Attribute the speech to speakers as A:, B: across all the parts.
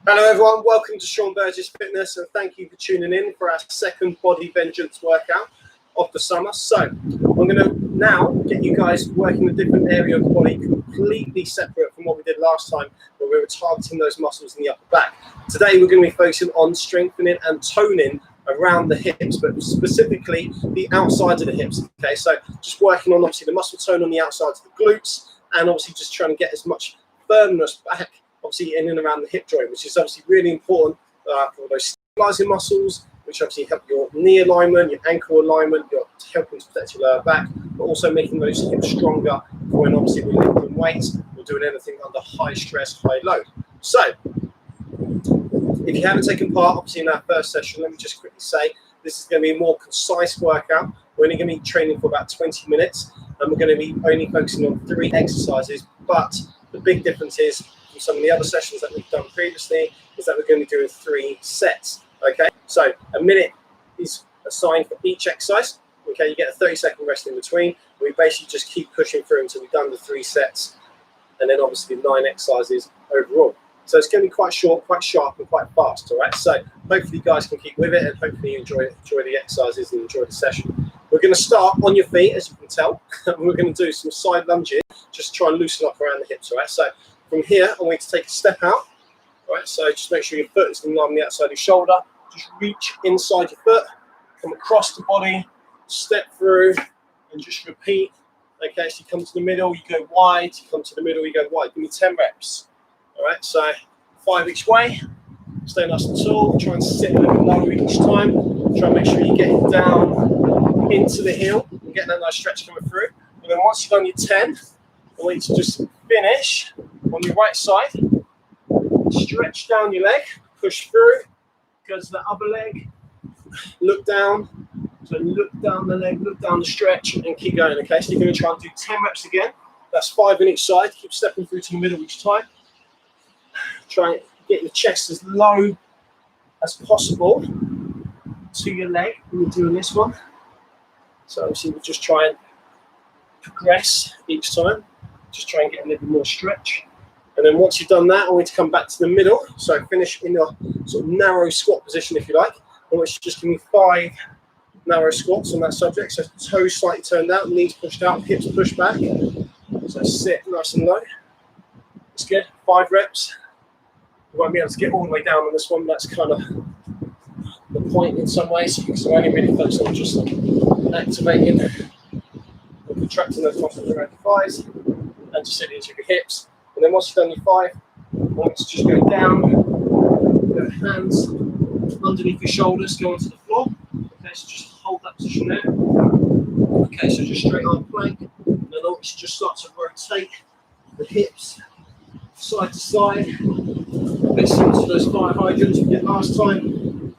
A: Hello everyone, welcome to Sean Burgess Fitness and thank you for tuning in for our second body vengeance workout of the summer. So I'm going to now get you guys working a different area of the body, completely separate from what we did last time where we were targeting those muscles in the upper back. Today we're going to be focusing on strengthening and toning around the hips, but specifically the outside of the hips. Okay, so just working on obviously the muscle tone on the outside of the glutes and obviously just trying to get as much firmness back obviously in and around the hip joint, which is obviously really important for those stabilizing muscles, which obviously help your knee alignment, your ankle alignment, you're helping to protect your lower back, but also making those hips stronger for when obviously we're lifting weights or doing anything under high stress, high load. So if you haven't taken part obviously in our first session, let me just quickly say this is going to be a more concise workout. We're only going to be training for about 20 minutes and we're going to be only focusing on 3 exercises, but the big difference is from some of the other sessions that we've done previously is that we're going to be doing 3 sets. Okay, so a minute is assigned for each exercise. Okay, you get a 30-second rest in between. We basically just keep pushing through until we've done the 3 sets and then obviously 9 exercises overall. So it's going to be quite short, quite sharp and quite fast. All right, so hopefully you guys can keep with it and hopefully you enjoy the exercises and enjoy the session. We're going to start on your feet, as you can tell. We're going to do some side lunges, just try and loosen up around the hips. All right, so from here, I want you to take a step out. All right, so just make sure your foot is in line with the outside of your shoulder. Just reach inside your foot, come across the body, step through, and just repeat. Okay, so you come to the middle, you go wide. You come to the middle, you go wide. Give me 10 reps. All right, so 5 each way. Stay nice and tall. Try and sit a little lower each time. Try and make sure you're getting down into the heel and get that nice stretch coming through. And then once you've done your 10, I want you to just finish on your right side. Stretch down your leg, push through, go to the other leg, look down. So look down the leg, look down the stretch, and keep going. Okay, so you're going to try and do 10 reps again. That's 5 in each side. Keep stepping through to the middle each time. Try and get your chest as low as possible to your leg when you're doing this one. So obviously we'll just try and progress each time. Just try and get a little bit more stretch. And then once you've done that, I want you to come back to the middle. So finish in your sort of narrow squat position, if you like. I want you to just give me 5 narrow squats on that subject. So toes slightly turned out, knees pushed out, hips pushed back. So sit nice and low. That's good. 5 reps. You won't be able to get all the way down on this one. That's kind of the point in some ways, because I'm only really focused on just activating and contracting those muscles around your thighs and just sitting into your hips. And then once you've done your 5, I want you to just go down, go hands underneath your shoulders, go onto the floor. Okay, so just hold that position there. Okay, so just straight arm plank. And then I want you to just start to rotate the hips side to side. A bit similar to those fire hydrants we did last time.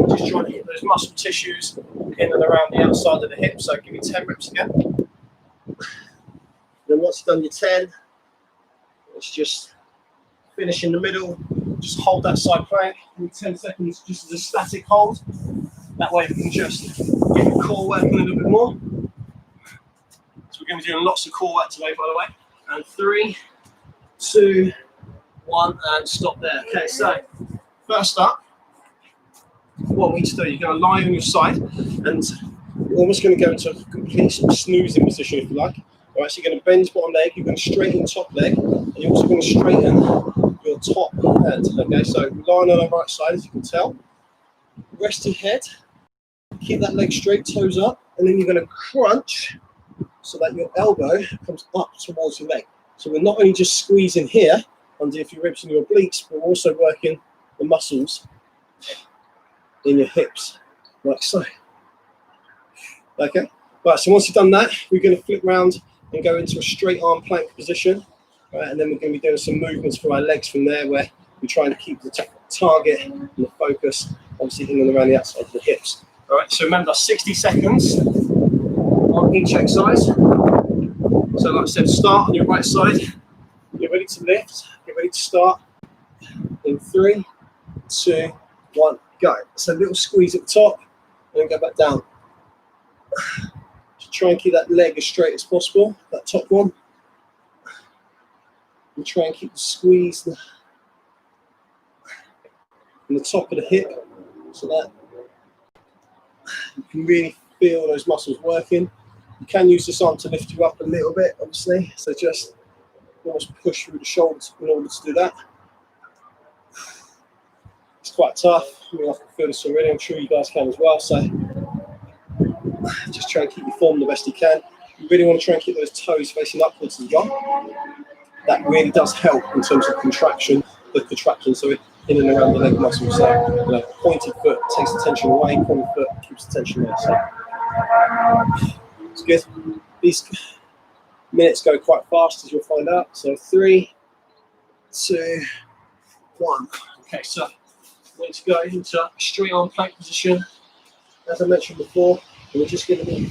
A: Just trying to hit those muscle tissues in and around the outside of the hips. So give me 10 reps again. Then once you've done your 10, let's just finish in the middle. Just hold that side plank. Give me 10 seconds just as a static hold. That way we can just get the core working a little bit more. So we're going to be doing lots of core work today, by the way. And 3, 2, 1, and stop there. Okay, so first up, what we need to do, you're going to lie on your side and you're almost going to go into a complete sort of snoozing position, if you like. All right, so you're going to bend your bottom leg, you're going to straighten the top leg, and you're also going to straighten your top head. Okay, so lying on the right side, as you can tell. Rest your head, keep that leg straight, toes up, and then you're going to crunch so that your elbow comes up towards your leg. So we're not only just squeezing here underneath your ribs and your obliques, but we're also working the muscles in your hips, like so. Okay, right, so once you've done that, we're going to flip around and go into a straight arm plank position. Right, and then we're going to be doing some movements for our legs from there where we're trying to keep the target and the focus obviously in and around the outside of the hips. All right, so remember 60 seconds on each exercise. So like I said, start on your right side. Get ready to lift, get ready to start. In 3, 2, 1, go. So a little squeeze at the top and then go back down. Just try and keep that leg as straight as possible, that top one. And try and keep the squeeze in the top of the hip, so that you can really feel those muscles working. You can use this arm to lift you up a little bit, obviously, so just almost push through the shoulders in order to do that. It's quite tough. I mean, I can feel this already. I'm sure you guys can as well. So just try and keep your form the best you can. You really want to try and keep those toes facing upwards as well. That really does help in terms of contraction, so in and around the leg muscles. So, pointed foot takes the tension away, pointed foot keeps the tension there. So it's good. These minutes go quite fast, as you'll find out. So 3, 2, 1. Okay, so we're going to go into a straight arm plank position. As I mentioned before, we're just going to be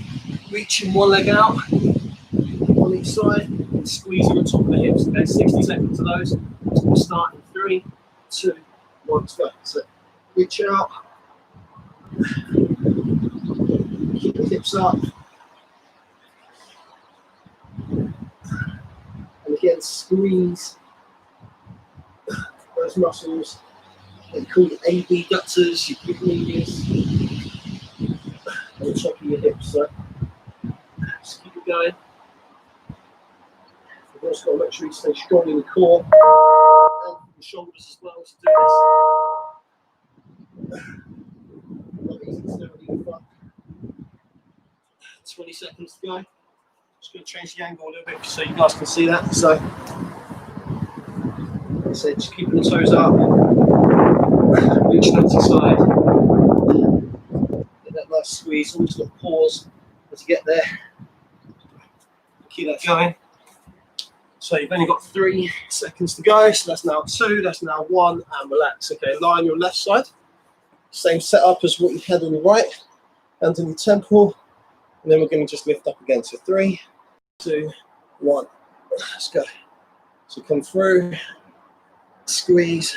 A: reaching one leg out on each side and squeezing on top of the hips. Okay, 60 seconds of those. So we'll start in 3, 2, 1. Let's go. So reach out, keep the hips up, and again squeeze those muscles. They call it AB ductors, your glute medius, on the top of your hips. So just keep it going. You've also got to make sure you stay strong in the core and the shoulders as well to do this. Not easy to do when you're 20 seconds to go. Just going to change the angle a little bit so you guys can see that. So just keeping the toes up, reaching out to the side. Get that nice squeeze. Always got to pause as you get there. Keep that going. So you've only got 3 seconds to go. So that's now 2, that's now 1, and relax. Okay, lie on your left side. Same setup as what you had on the right. Hands on your temple. And then we're going to just lift up again. So 3, 2, 1. Let's go. So come through, squeeze,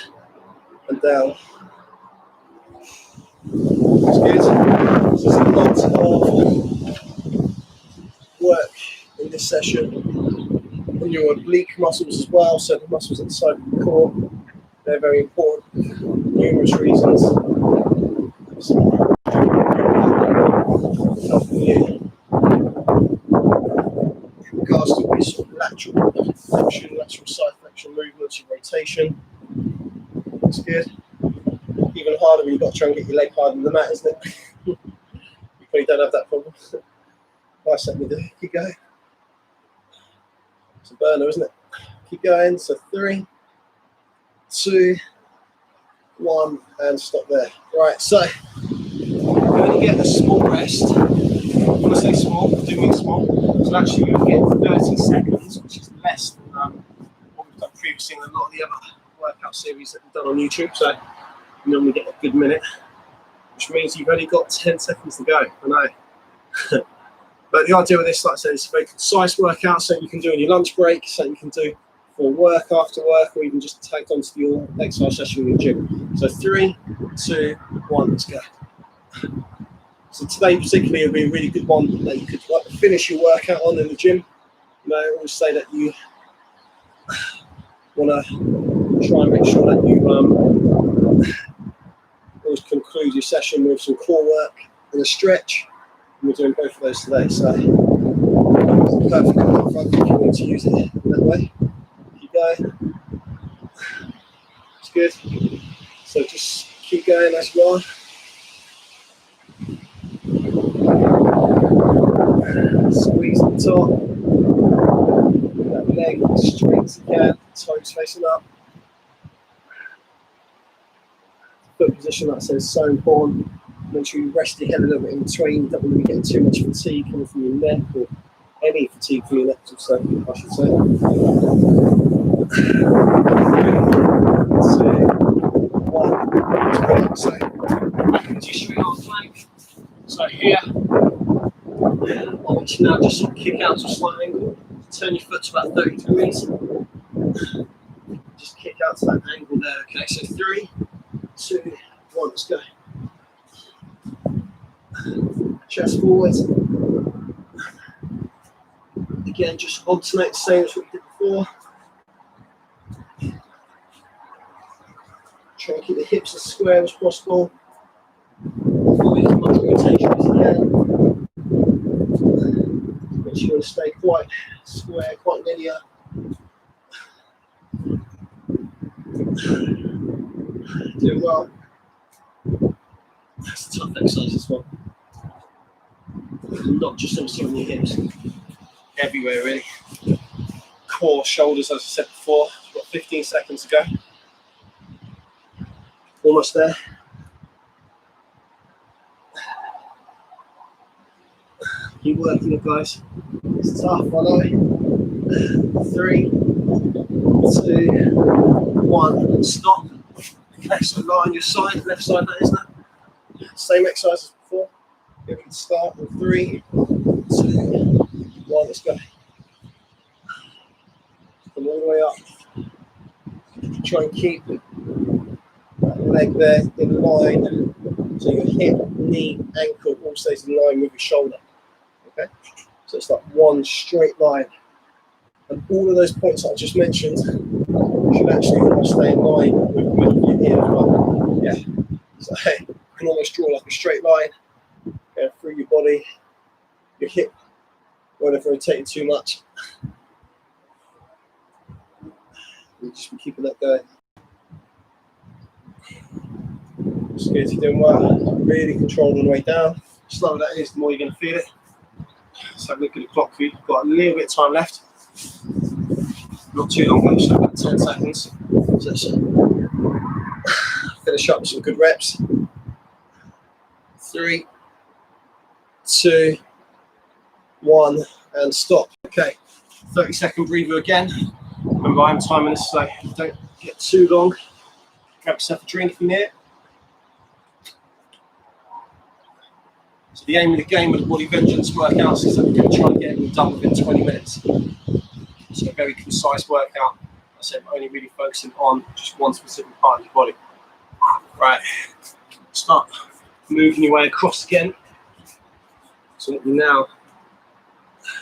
A: and down. That's good. So there's a lot of work in this session. And your oblique muscles as well, so the muscles at the side of the core, they're very important for numerous reasons. Helping you in regards to these sort of lateral flexion, lateral side flexion movements, your rotation. That's good. Even harder when you've got to try and get your leg higher than the mat, isn't it? You probably don't have that problem. Bicep me do. Keep going. It's a burner, isn't it? Keep going. So 3, 2, 1, and stop there. Right, so you're going to get a small rest. When I say small, I do mean small. So actually you'll get 30 seconds, which is less than what we've done previously in a lot of the other workout series that we've done on YouTube. So you normally get a good minute, which means you've only got 10 seconds to go. I know. But the idea with this, like I said, is a very concise workout, so you can do in your lunch break, so you can do for work, after work, or even just tagged onto your exercise session in the gym. So 3, 2, 1, let's go. So today particularly will be a really good one that you could finish your workout on in the gym. I always say that you want to try and make sure that you always conclude your session with some core work and a stretch. And we're doing both of those today, so it's perfect if you want to use it that way. Keep going. It's good. So just keep going as you are. Squeeze the top. That leg as straight as you can. Toes facing up. Foot position, like I said, is so important. Make sure you rest your head a little bit in between. You don't want to be getting too much fatigue coming from your neck, or any fatigue from your neck, I should say. 2, 1. So, into straight arm plank. So here, I want you now just sort of kick out to a slight angle. Turn your foot to about 30 degrees. Just kick out to that angle there. Okay, so 3, 2, 1. Let's go. Chest forward. Again, just alternate the same as what we did before. Try and keep the hips as square as possible. Avoid as much rotation as you can. Make sure you want to stay quite square, quite linear. Doing well. That's a tough exercise as well. Not just obviously on your hips, everywhere really. Core, shoulders, as I said before. We've got 15 seconds to go. Almost there. Keep working it, guys. It's tough, I know. 3, 2, 1, and stop. Okay, so line your side, left side, that is that. Same exercise as before. Here we can start with 3, 2, 1, let's go. Come all the way up. Try and keep that leg there in line. So your hip, knee, ankle all stays in line with your shoulder. Okay? So it's like one straight line. And all of those points that I just mentioned should actually almost stay in line with the middle of your ear as well. Yeah. So hey, you can almost draw like a straight line going through your body, your hip, won't have rotated too much. We'll just be keeping that going. It's good, you're doing well. Really controlled on the way down. The slower that is, the more you're going to feel it. Let's have a look at the clock for you. We've got a little bit of time left. Not too long, just about 10 seconds. So let's finish up with some good reps. 3, 2, 1, and stop. Okay, 30-second breather again. Remember, I'm timing this so don't get too long. Grab yourself a drink if you need it. So the aim of the game with the body vengeance workouts is that we're going to try and get them done within 20 minutes. So a very concise workout. I said only really focusing on just one specific part of your body. Right, start moving your way across again. So now,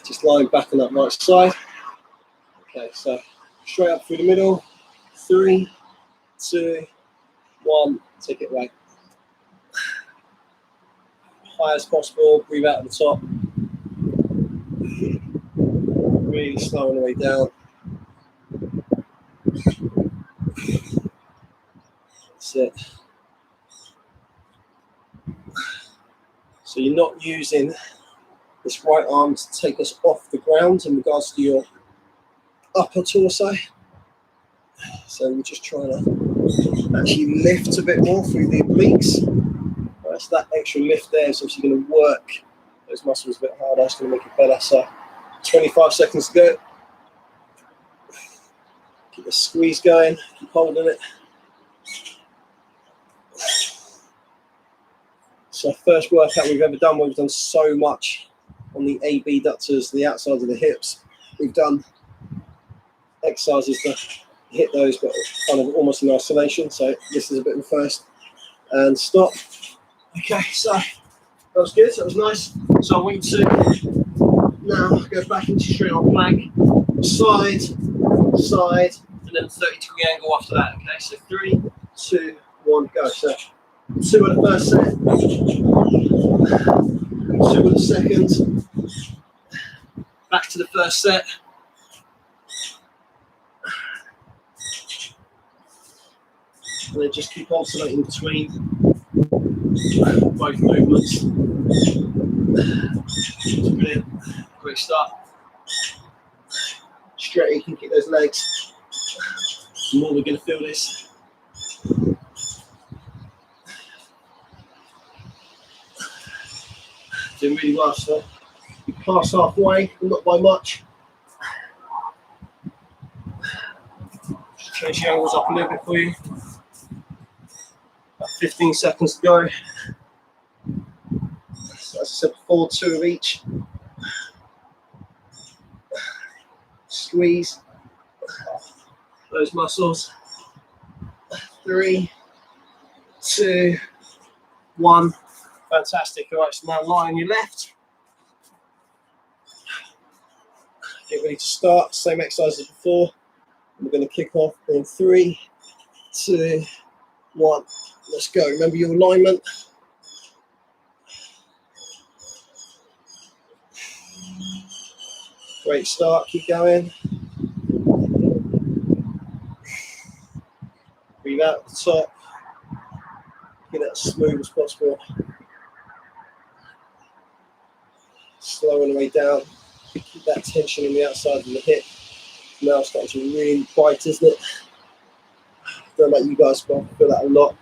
A: just lying back on that right side. Okay, so straight up through the middle. 3, 2, 1, take it away. High as possible, breathe out at the top. Really slow on the way down. That's it. So you're not using this right arm to take us off the ground in regards to your upper torso. So we're just trying to actually lift a bit more through the obliques. Right, so that extra lift there is obviously going to work those muscles a bit harder. It's going to make it better. So 25 seconds to go. Keep the squeeze going. Keep holding it. So first workout we've ever done where we've done so much on the abductors, the outside of the hips. We've done exercises to hit those, but kind of almost in isolation. So this is a bit of a first. And stop. Okay, so that was good. That was nice. So I want you to now go back into straight on plank, side, side, and then 30-degree angle after that. Okay, so 3, 2, 1, go. So 2 at the first set, 2 at the second, back to the first set. And then just keep oscillating between both movements. Brilliant. Great start. Straight, you can kick those legs. The more we're going to feel this. Doing really well, so you pass halfway, but not by much. Just change the angles up a little bit for you. About 15 seconds to go. So as I said before, 2 of each. Squeeze those muscles. 3, 2, 1. Fantastic. All right, so now lie on your left. Get ready to start. Same exercise as before. We're going to kick off in 3, 2, 1. Let's go. Remember your alignment. Great start. Keep going. Breathe out at the top. Get it as smooth as possible. Slowing the way down. Keep that tension on the outside of the hip. Now it's starting to really bite, isn't it? I don't know about you guys, but I feel that a lot.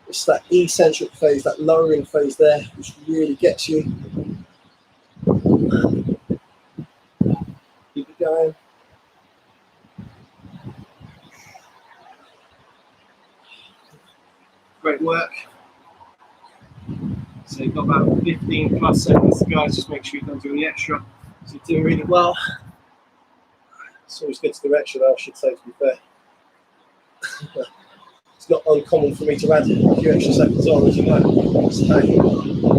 A: It's that eccentric phase, that lowering phase there, which really gets you. Keep it going. Great work. So you've got about 15 plus seconds, guys. Just make sure you don't do any extra. So you're doing really well. It's always good to do extra, though, I should say, to be fair. It's not uncommon for me to add a few extra seconds on, as you know. So,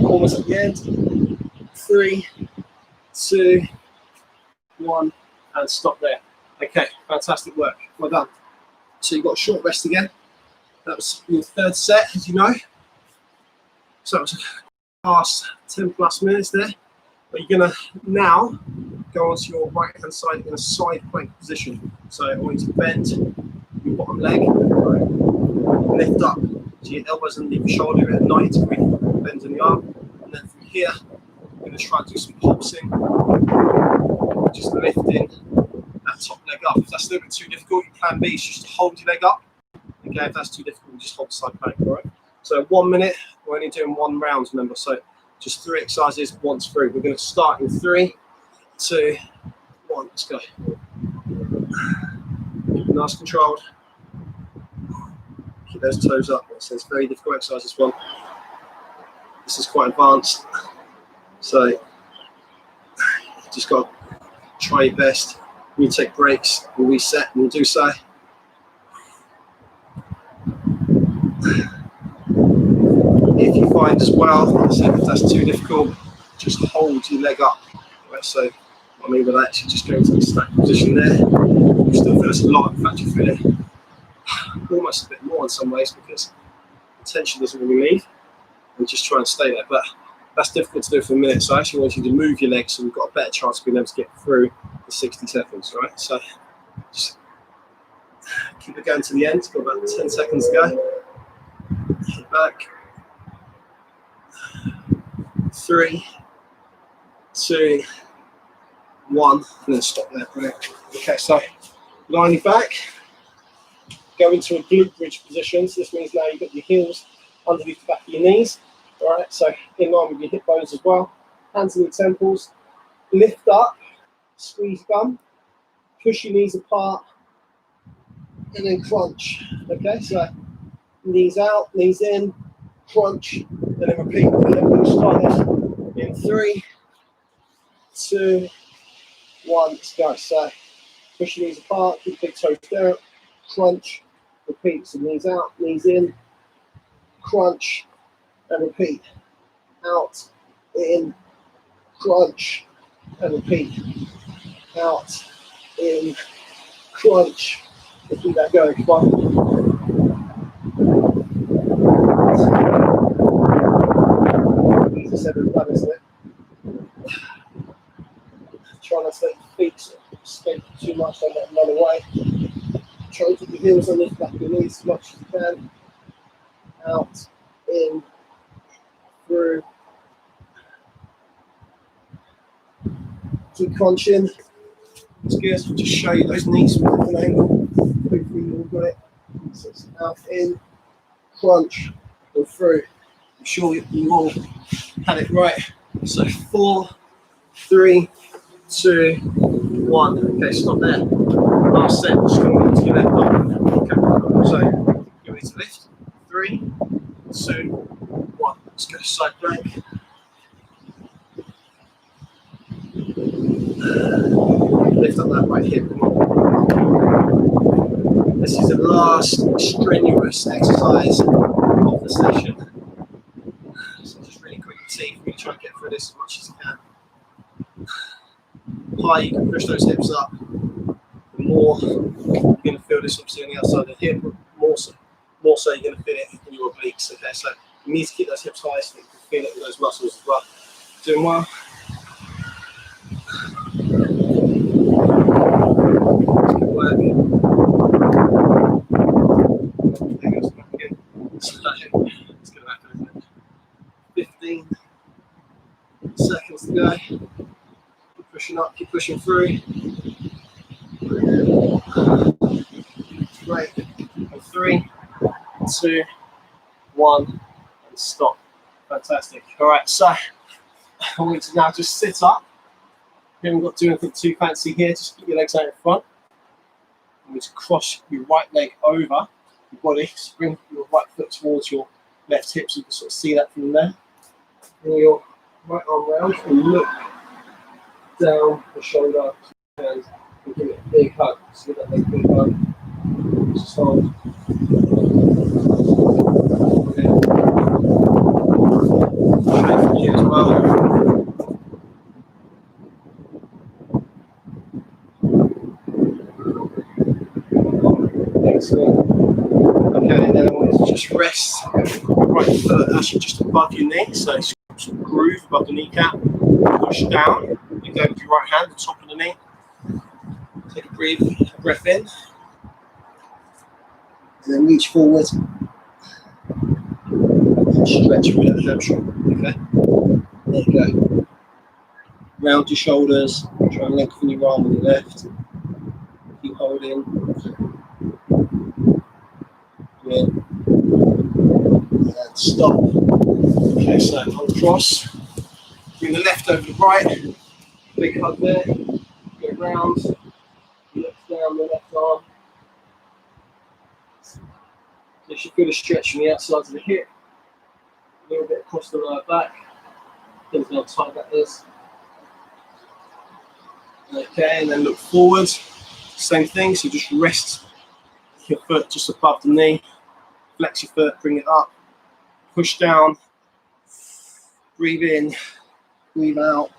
A: almost at the end. 3, 2, 1, and stop there. Okay, fantastic work. Well done. So you've got a short rest again. That was your 3rd set, as you know. So it was past 10 plus minutes there. But you're going to now go onto your right hand side in a side plank position. So I want you to bend your bottom leg, lift up to your elbows and your shoulder at a 90 degree bend in the arm. And then from here, you're going to try and do some pulsing, just lifting that top leg up. If that's a little bit too difficult, your plan B is just to hold your leg up. Okay, if that's too difficult, just hold the side plank, all right? So 1 minute, we're only doing 1 round, remember, so just 3 exercises once through. We're going to start in 3, 2, 1, let's go. Nice controlled. Keep those toes up. So it's very difficult exercise, this one. This is quite advanced. So just got to try your best. When you take breaks, we'll reset and we'll do so. If you find as well, like I said, if that's too difficult, just hold your leg up. Right, so I mean, we'll actually just go into the stack position there. You still feel it's a lot. In fact, you feel it almost a bit more in some ways because the tension doesn't really leave. And just try and stay there. But that's difficult to do for a minute. So I actually want you to move your legs so we've got a better chance of being able to get through the 60 seconds. Right? So just keep it going to the end. Got about 10 seconds to go. Get back. 3, 2, 1, and then stop there. Brilliant. Okay, so line your back, go into a glute bridge position. So this means now you've got your heels underneath the back of your knees. All right, so in line with your hip bones as well. Hands on your temples. Lift up, squeeze gum, push your knees apart, and then crunch. Okay, so knees out, knees in, crunch, and then repeat. And then we'll start this in 3, 2, 1. Let's go. So push your knees apart, keep the big toes down, crunch, repeat. So knees out, knees in, crunch, and repeat. Out, in, crunch, and repeat. Out, in, crunch. Let's keep that going. Come on. Easy said and done, isn't it? Try not to let your feet escape too much on that another way. Try to keep your heels on the back of your knees as much as you can. Out, in, through. Keep crunching. It's good. I'll just show you those knees from a different angle. Hopefully you all got it. So it's out, in, crunch, and through. I'm sure you all had it right. So 4, 3, 2, 1. Okay, stop there. Last set, just going to your left arm. Okay, so you're ready to lift. 3, 2, 1. Let's go to side plank. Lift up that right hip. This is the last strenuous exercise of the session. So just really quick teeth. We try and get through this as much as you can. Higher you can push those hips up, the more you're going to feel this obviously on the outside of the hip, more so you're going to feel it in your obliques. Okay, so you need to keep those hips high so you can feel it in those muscles as well. Doing well. Good work. There goes back in. So it's going to happen, isn't it? 15 seconds to go. Keep pushing up, keep pushing through. Great. And 3, 2, 1, and stop. Fantastic. All right, so I want you to now just sit up. You haven't got to do anything too fancy here. Just keep your legs out in front. You need to cross your right leg over your body. Just bring your right foot towards your left hip so you can sort of see that from there. Bring your right arm round and look down the shoulder and give it a big hug. See that big hug. Just hold. Straight here as well. Excellent. Okay, and then I want you to just rest your right foot actually just above your knee, so sort of groove above the kneecap. Push down. You go with your right hand, the top of the knee. Take a breath in. And then reach forward. And stretch through that hamstring. Okay. There you go. Round your shoulders. Try and lengthen your arm on the left. Keep holding. Good. And stop. Okay, so uncross. Bring the left over the right. Big hug there. Go round. Look down the left arm. You should feel a stretch from the outside of the hip. A little bit across the lower back. Depends on how tight that is. Okay, and then look forward. Same thing, so just rest your foot just above the knee. Flex your foot, bring it up. Push down. Breathe in. Breathe out.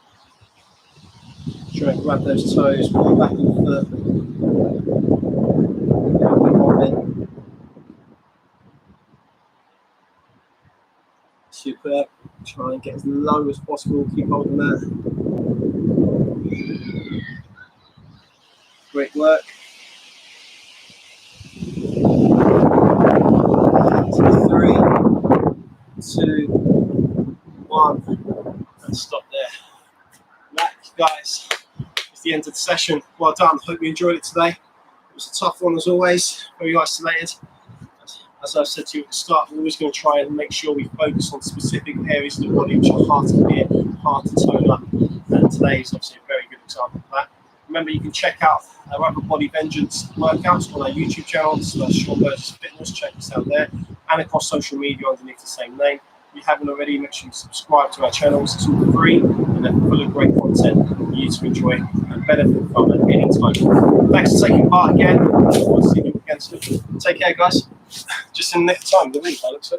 A: Try and grab those toes, pull back on the foot. Superb. Try and get as low as possible. Keep holding that. Great work. 3, 2, 1, and stop there. That, guys, is the end of the session. Well done. Hope you enjoyed it today. It was a tough one as always. Very isolated. As I said to you at the start, we're always going to try and make sure we focus on specific areas of the body which are hard to clear, hard to tone up. And today is obviously a very good example of that. Remember, you can check out our other Body Vengeance workouts on our YouTube channel, Sean Burgess Fitness. Check us out there, and across social media underneath the same name. If you haven't already, make sure you subscribe to our channels. It's all free and they're full of great content for you to enjoy and benefit from at any time. Thanks for taking part again. I'll see you again soon. Take care, guys. Just in the next time, the week, I look so.